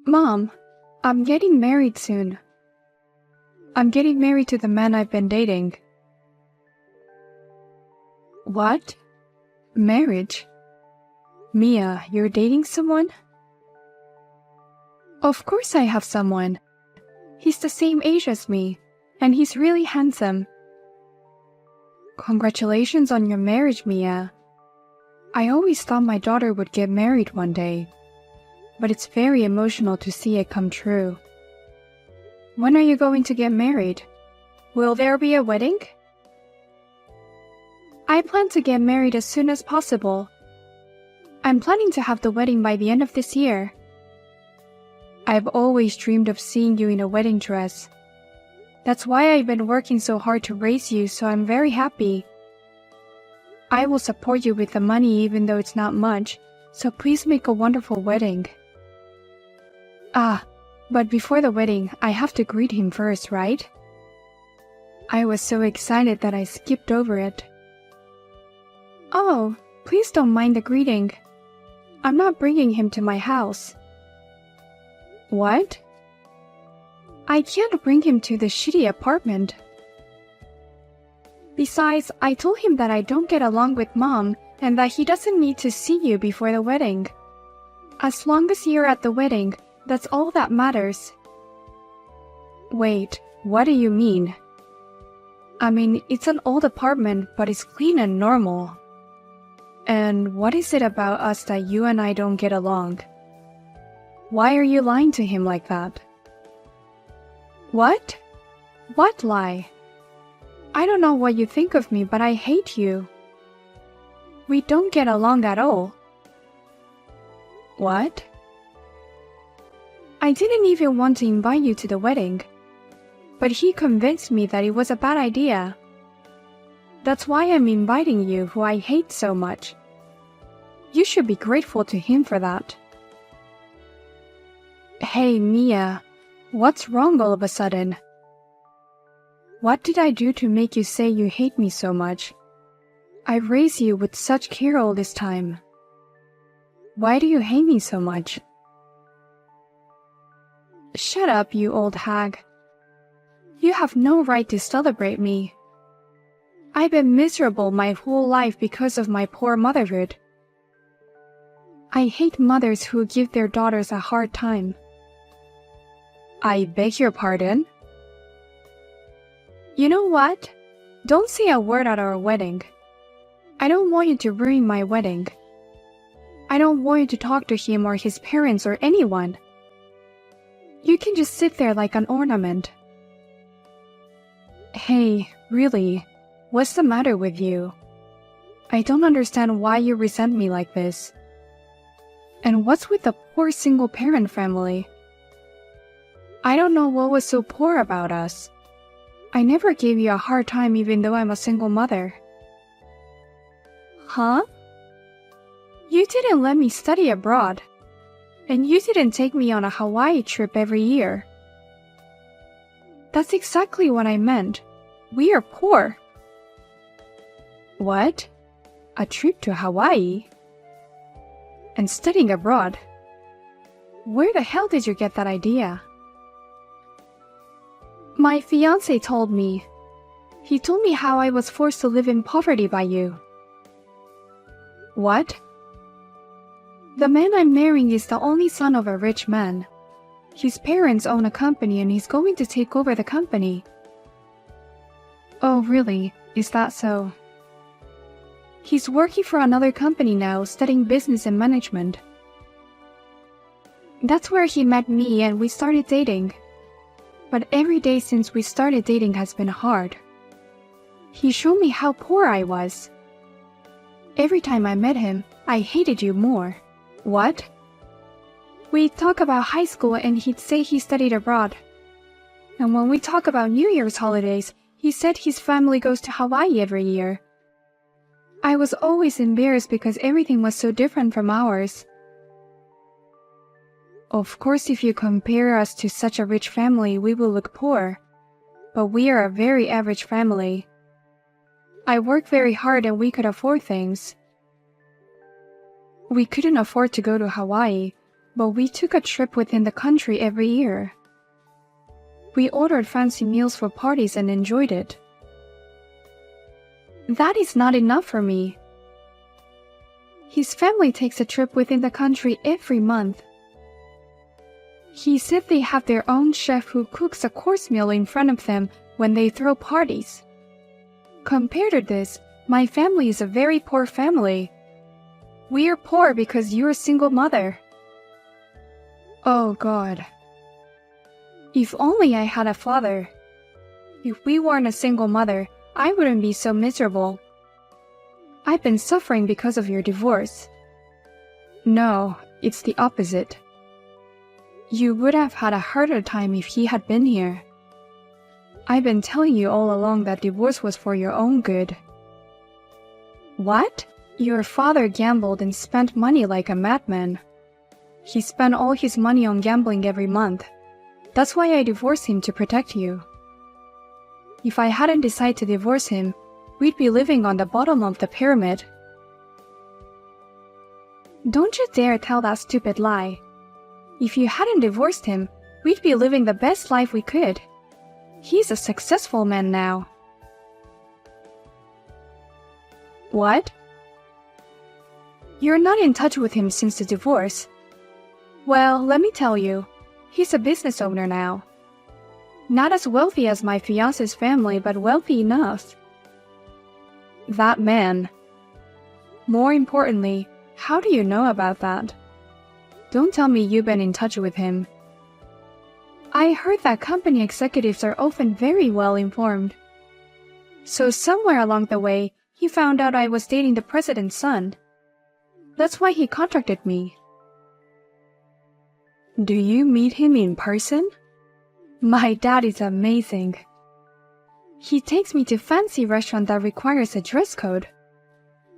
Mom, I'm getting married soon. I'm getting married to the man I've been dating. What? Marriage? Mia, you're dating someone? Of course I have someone. He's the same age as me, and he's really handsome. Congratulations on your marriage, Mia. I always thought my daughter would get married one day, but it's very emotional to see it come true. When are you going to get married? Will there be a wedding? I plan to get married as soon as possible. I'm planning to have the wedding by the end of this year. I've always dreamed of seeing you in a wedding dress. That's why I've been working so hard to raise you, so I'm very happy. I will support you with the money even though it's not much, so please make a wonderful wedding. But before the wedding, I have to greet him first, right? I was so excited that I skipped over it. Oh, please don't mind the greeting. I'm not bringing him to my house. What? I can't bring him to the shitty apartment. Besides, I told him that I don't get along with Mom and that he doesn't need to see you before the wedding. As long as you're at the wedding, that's all that matters. Wait, what do you mean? I mean, it's an old apartment, but it's clean and normal. And what is it about us that you and I don't get along? Why are you lying to him like that? What? What lie? I don't know what you think of me, but I hate you. We don't get along at all. What? I didn't even want to invite you to the wedding, but he convinced me that it was a bad idea. That's why I'm inviting you, who I hate so much. You should be grateful to him for that. Hey, Mia, what's wrong all of a sudden? What did I do to make you say you hate me so much? I raised you with such care all this time. Why do you hate me so much? Shut up, you old hag. You have no right to celebrate me. I've been miserable my whole life because of my poor motherhood. I hate mothers who give their daughters a hard time. I beg your pardon? You know what? Don't say a word at our wedding. I don't want you to ruin my wedding. I don't want you to talk to him or his parents or anyone. You can just sit there like an ornament. Hey, really, what's the matter with you? I don't understand why you resent me like this. And what's with the poor single-parent family? I don't know what was so poor about us. I never gave you a hard time even though I'm a single mother. Huh? You didn't let me study abroad. And you didn't take me on a Hawaii trip every year. That's exactly what I meant. We are poor. What? A trip to Hawaii? And studying abroad? Where the hell did you get that idea? My fiancé told me. He told me how I was forced to live in poverty by you. What? The man I'm marrying is the only son of a rich man. His parents own a company and he's going to take over the company. Oh, really? Is that so? He's working for another company now, studying business and management. That's where he met me and we started dating. But every day since we started dating has been hard. He showed me how poor I was. Every time I met him, I hated you more. What? We'd talk about high school and he'd say he studied abroad. And when we talk about New Year's holidays, he said his family goes to Hawaii every year. I was always embarrassed because everything was so different from ours. Of course, if you compare us to such a rich family, we will look poor. But we are a very average family. I work very hard and we could afford things. We couldn't afford to go to Hawaii. but we took a trip within the country every year. We ordered fancy meals for parties and enjoyed it. That is not enough for me. His family takes a trip within the country every month. He said they have their own chef who cooks a course meal in front of them when they throw parties. Compared to this, my family is a very poor family. We are poor because you're a single mother. Oh God. If only I had a father. If we weren't a single mother, I wouldn't be so miserable. I've been suffering because of your divorce. No, it's the opposite. You would have had a harder time if he had been here. I've been telling you all along that divorce was for your own good. What? Your father gambled and spent money like a madman. He spent all his money on gambling every month. That's why I divorced him, to protect you. If I hadn't decided to divorce him, we'd be living on the bottom of the pyramid. Don't you dare tell that stupid lie. If you hadn't divorced him, we'd be living the best life we could. He's a successful man now. What? You're not in touch with him since the divorce. Well, let me tell you, he's a business owner now. Not as wealthy as my fiancé's family, but wealthy enough. That man. More importantly, how do you know about that? Don't tell me you've been in touch with him. I heard that company executives are often very well informed. So somewhere along the way, he found out I was dating the president's son. That's why he contacted me. Do you meet him in person? My dad is amazing. He takes me to fancy restaurant that requires a dress code.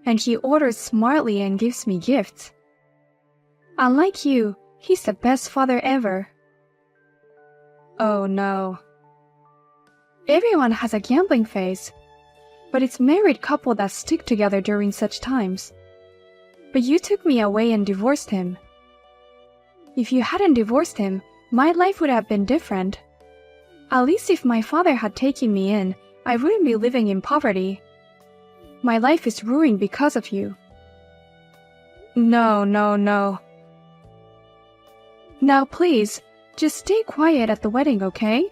And he orders smartly and gives me gifts. Unlike you, he's the best father ever. Oh no. Everyone has a gambling phase, but it's married couple that stick together during such times. But you took me away and divorced him. If you hadn't divorced him, my life would have been different. At least if my father had taken me in, I wouldn't be living in poverty. My life is ruined because of you. No. Now please, just stay quiet at the wedding, okay?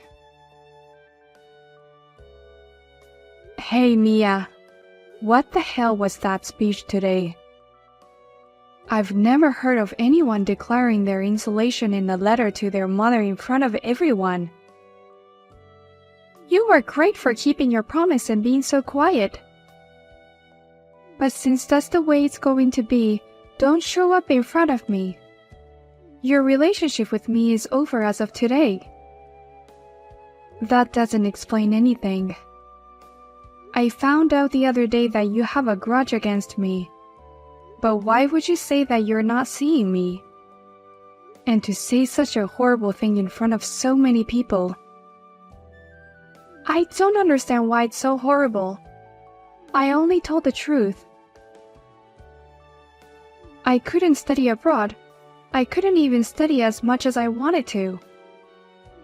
Hey Mia, what the hell was that speech today? I've never heard of anyone declaring their insulation in a letter to their mother in front of everyone. You were great for keeping your promise and being so quiet. But since that's the way it's going to be, don't show up in front of me. Your relationship with me is over as of today. That doesn't explain anything. I found out the other day that you have a grudge against me. But why would you say that you're not seeing me? And to say such a horrible thing in front of so many people. I don't understand why it's so horrible. I only told the truth. I couldn't study abroad. I couldn't even study as much as I wanted to.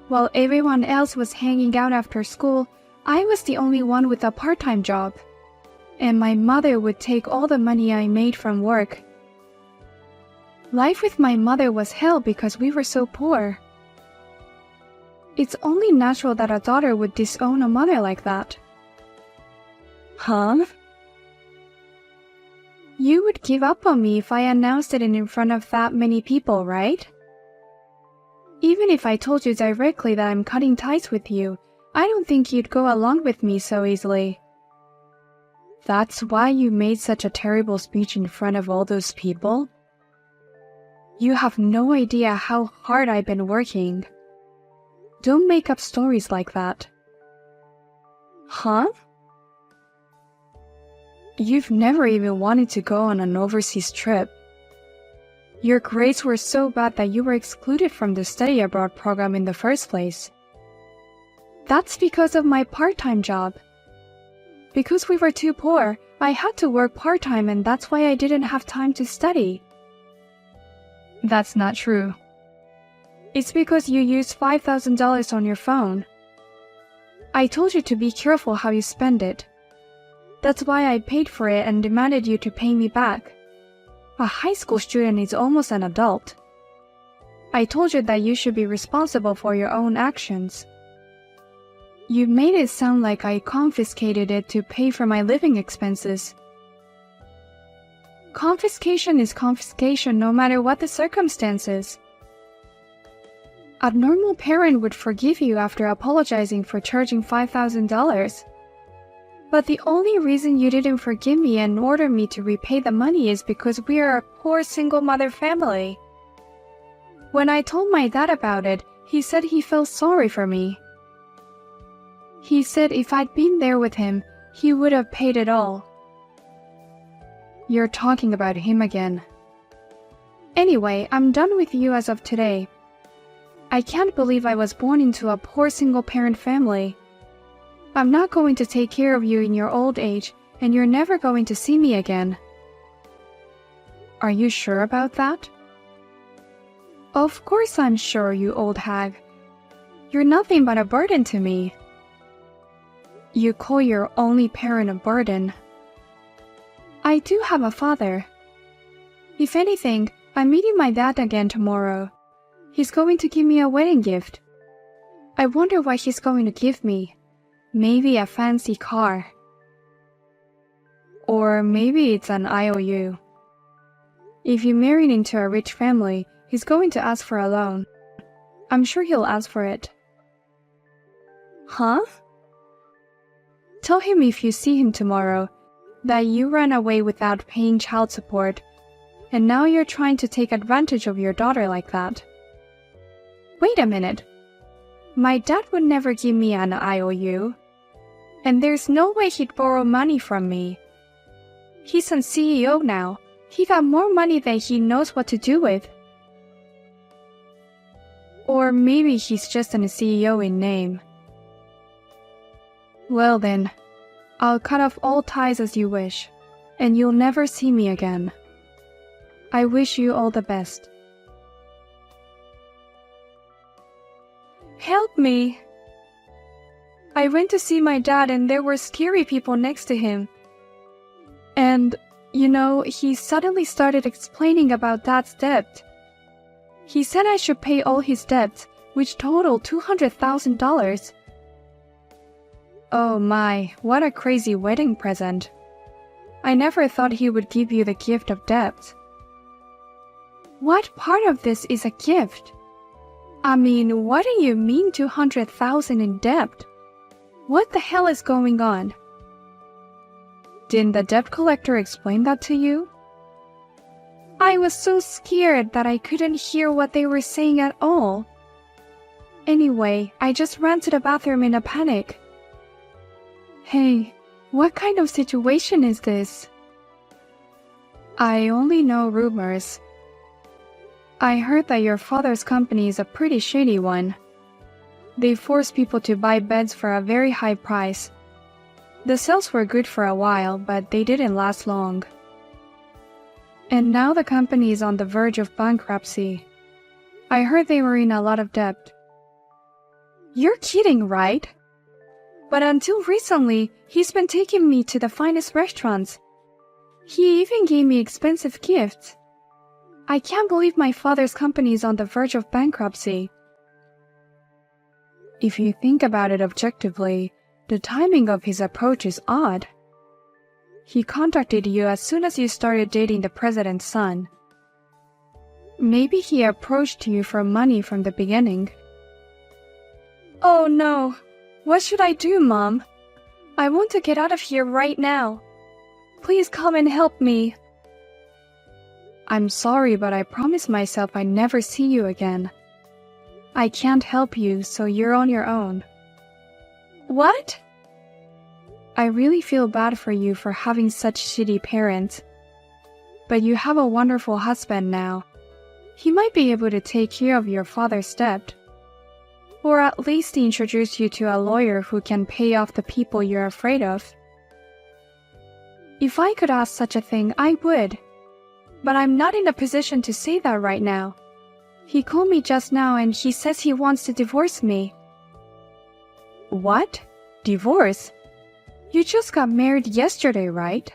While everyone else was hanging out after school, I was the only one with a part-time job. And my mother would take all the money I made from work. Life with my mother was hell because we were so poor. It's only natural that a daughter would disown a mother like that. Huh? You would give up on me if I announced it in front of that many people, right? Even if I told you directly that I'm cutting ties with you, I don't think you'd go along with me so easily. That's why you made such a terrible speech in front of all those people? You have no idea how hard I've been working. Don't make up stories like that. Huh? You've never even wanted to go on an overseas trip. Your grades were so bad that you were excluded from the study abroad program in the first place. That's because of my part-time job. Because we were too poor, I had to work part-time, and that's why I didn't have time to study. That's not true. It's because you used $5,000 on your phone. I told you to be careful how you spend it. That's why I paid for it and demanded you to pay me back. A high school student is almost an adult. I told you that you should be responsible for your own actions. You made it sound like I confiscated it to pay for my living expenses. Confiscation is confiscation no matter what the circumstances. A normal parent would forgive you after apologizing for charging $5,000. But the only reason you didn't forgive me and order me to repay the money is because we are a poor single mother family. When I told my dad about it, he said he felt sorry for me. He said if I'd been there with him, he would have paid it all. You're talking about him again. Anyway, I'm done with you as of today. I can't believe I was born into a poor single-parent family. I'm not going to take care of you in your old age, and you're never going to see me again. Are you sure about that? Of course I'm sure, you old hag. You're nothing but a burden to me. You call your only parent a burden. I do have a father. If anything, I'm meeting my dad again tomorrow. He's going to give me a wedding gift. I wonder what he's going to give me. Maybe a fancy car. Or maybe it's an IOU. If you married into a rich family, he's going to ask for a loan. I'm sure he'll ask for it. Huh? Tell him if you see him tomorrow that you ran away without paying child support, and now you're trying to take advantage of your daughter like that. Wait a minute. My dad would never give me an IOU, and there's no way he'd borrow money from me. He's a CEO now. He got more money than he knows what to do with. Or maybe he's just a CEO in name. Well then, I'll cut off all ties as you wish, and you'll never see me again. I wish you all the best. Help me! I went to see my dad and there were scary people next to him. And, he suddenly started explaining about Dad's debt. He said I should pay all his debts, which totaled $200,000. Oh my, what a crazy wedding present. I never thought he would give you the gift of debt. What part of this is a gift? I mean, what do you mean $200,000 in debt? What the hell is going on? Didn't the debt collector explain that to you? I was so scared that I couldn't hear what they were saying at all. Anyway, I just ran to the bathroom in a panic. Hey, what kind of situation is this? I only know rumors. I heard that your father's company is a pretty shady one. They force people to buy beds for a very high price. The sales were good for a while, but they didn't last long. And now the company is on the verge of bankruptcy. I heard they were in a lot of debt. You're kidding, right? But until recently, he's been taking me to the finest restaurants. He even gave me expensive gifts. I can't believe my father's company is on the verge of bankruptcy. If you think about it objectively, the timing of his approach is odd. He contacted you as soon as you started dating the president's son. Maybe he approached you for money from the beginning. Oh no! What should I do, Mom? I want to get out of here right now. Please come and help me. I'm sorry, but I promised myself I'd never see you again. I can't help you, so you're on your own. What? I really feel bad for you for having such shitty parents. But you have a wonderful husband now. He might be able to take care of your father's debt. Or at least introduce you to a lawyer who can pay off the people you're afraid of. If I could ask such a thing, I would. But I'm not in a position to say that right now. He called me just now and he says he wants to divorce me. What? Divorce? You just got married yesterday, right?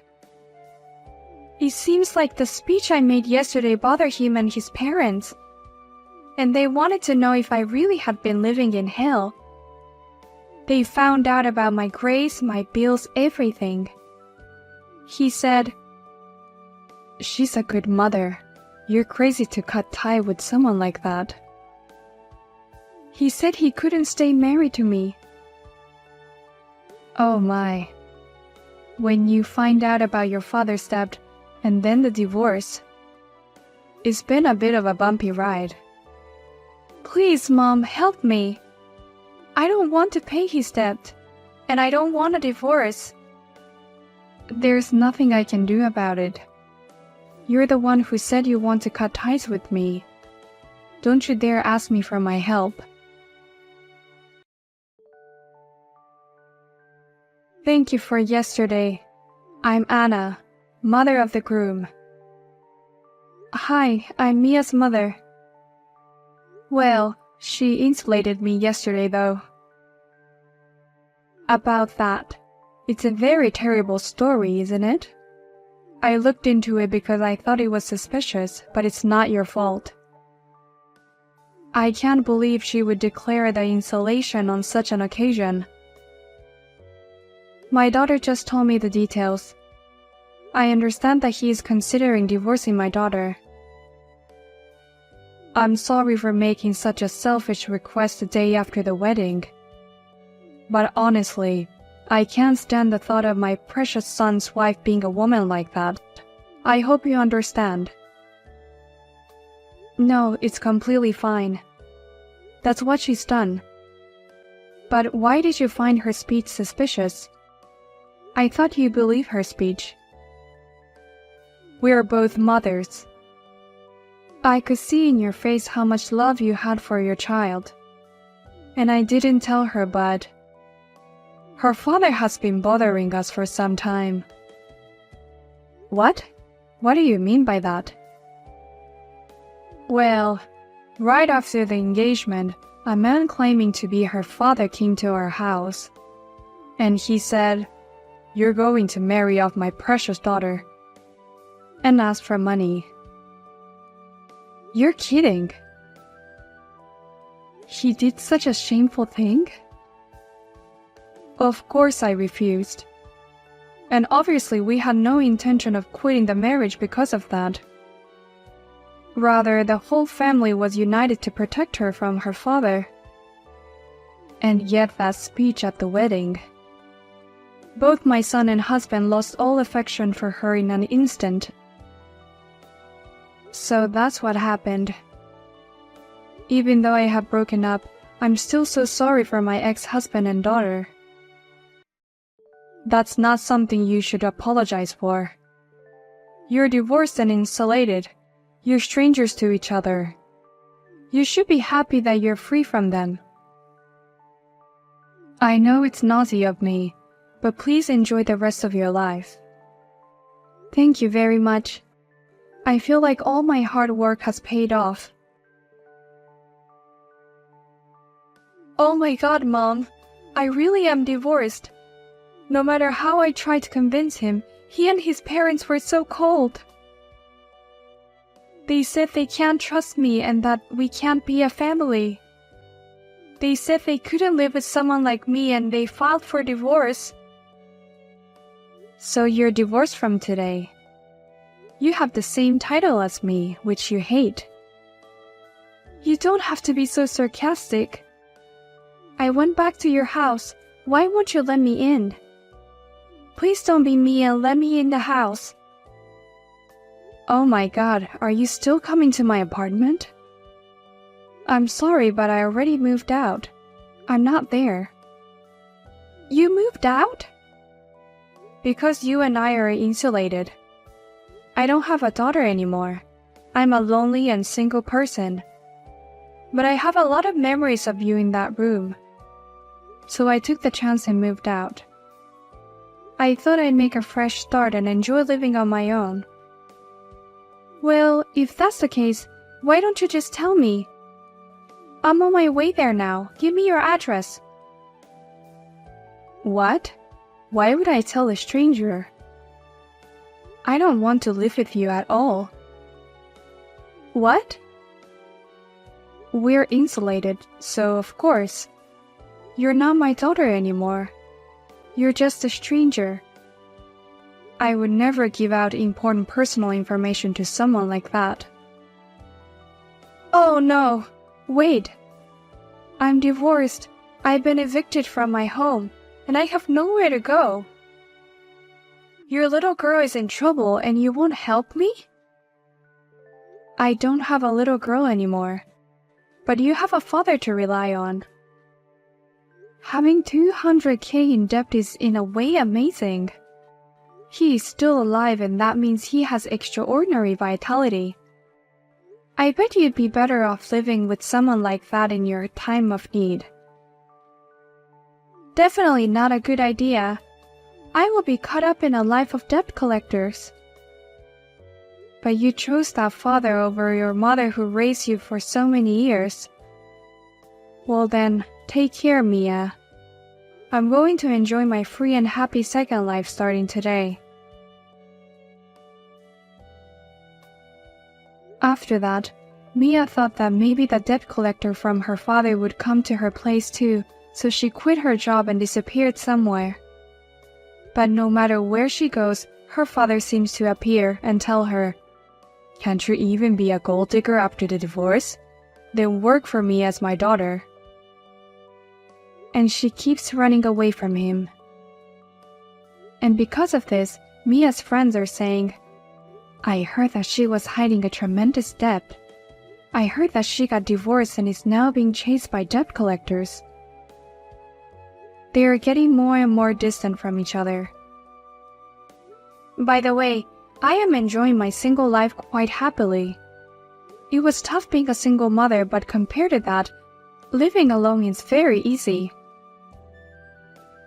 It seems like the speech I made yesterday bothered him and his parents. And they wanted to know if I really had been living in hell. They found out about my grades, my bills, everything. He said, "She's a good mother. You're crazy to cut tie with someone like that." He said he couldn't stay married to me. Oh my. When you find out about your father's debt and then the divorce, it's been a bit of a bumpy ride. Please, Mom, help me. I don't want to pay his debt, and I don't want a divorce. There's nothing I can do about it. You're the one who said you want to cut ties with me. Don't you dare ask me for my help. Thank you for yesterday. I'm Anna, mother of the groom. Hi, I'm Mia's mother. Well, she insulated me yesterday though. About that, it's a very terrible story, isn't it? I looked into it because I thought it was suspicious, but it's not your fault. I can't believe she would declare the insulation on such an occasion. My daughter just told me the details. I understand that he is considering divorcing my daughter. I'm sorry for making such a selfish request the day after the wedding. But honestly, I can't stand the thought of my precious son's wife being a woman like that. I hope you understand. No, it's completely fine. That's what she's done. But why did you find her speech suspicious? I thought you believed her speech. We're both mothers. I could see in your face how much love you had for your child. And I didn't tell her, but her father has been bothering us for some time. What? What do you mean by that? Well, right after the engagement, a man claiming to be her father came to our house. And he said, "You're going to marry off my precious daughter," and asked for money. You're kidding. He did such a shameful thing? Of course I refused. And obviously we had no intention of quitting the marriage because of that. Rather, the whole family was united to protect her from her father. And yet that speech at the wedding. Both my son and husband lost all affection for her in an instant. So that's what happened. Even though I have broken up, I'm still so sorry for my ex-husband and daughter. That's not something you should apologize for. You're divorced and insulated. You're strangers to each other. You should be happy that you're free from them. I know it's naughty of me, but please enjoy the rest of your life. Thank you very much. I feel like all my hard work has paid off. Oh my God, Mom. I really am divorced. No matter how I tried to convince him, he and his parents were so cold. They said they can't trust me and that we can't be a family. They said they couldn't live with someone like me and they filed for divorce. So you're divorced from today. You have the same title as me, which you hate. You don't have to be so sarcastic. I went back to your house. Why won't you let me in? Please don't be mean and let me in the house. Oh my God, are you still coming to my apartment? I'm sorry, but I already moved out. I'm not there. You moved out? Because you and I are insulated. I don't have a daughter anymore. I'm a lonely and single person. But I have a lot of memories of you in that room. So I took the chance and moved out. I thought I'd make a fresh start and enjoy living on my own. Well, if that's the case, why don't you just tell me? I'm on my way there now. Give me your address. What? Why would I tell a stranger? I don't want to live with you at all. What? We're insulated, so of course. You're not my daughter anymore. You're just a stranger. I would never give out important personal information to someone like that. Oh no! Wait! I'm divorced. I've been evicted from my home, and I have nowhere to go. Your little girl is in trouble and you won't help me? I don't have a little girl anymore, but you have a father to rely on. Having 200K in debt is in a way amazing. He is still alive and that means he has extraordinary vitality. I bet you'd be better off living with someone like that in your time of need. Definitely not a good idea. I will be caught up in a life of debt collectors. But you chose that father over your mother who raised you for so many years. Well then, take care, Mia. I'm going to enjoy my free and happy second life starting today. After that, Mia thought that maybe the debt collector from her father would come to her place too, so she quit her job and disappeared somewhere. But no matter where she goes, her father seems to appear and tell her, "Can't you even be a gold digger after the divorce? Then work for me as my daughter." And she keeps running away from him. And because of this, Mia's friends are saying, "I heard that she was hiding a tremendous debt. I heard that she got divorced and is now being chased by debt collectors." They are getting more and more distant from each other. By the way, I am enjoying my single life quite happily. It was tough being a single mother, but compared to that, living alone is very easy.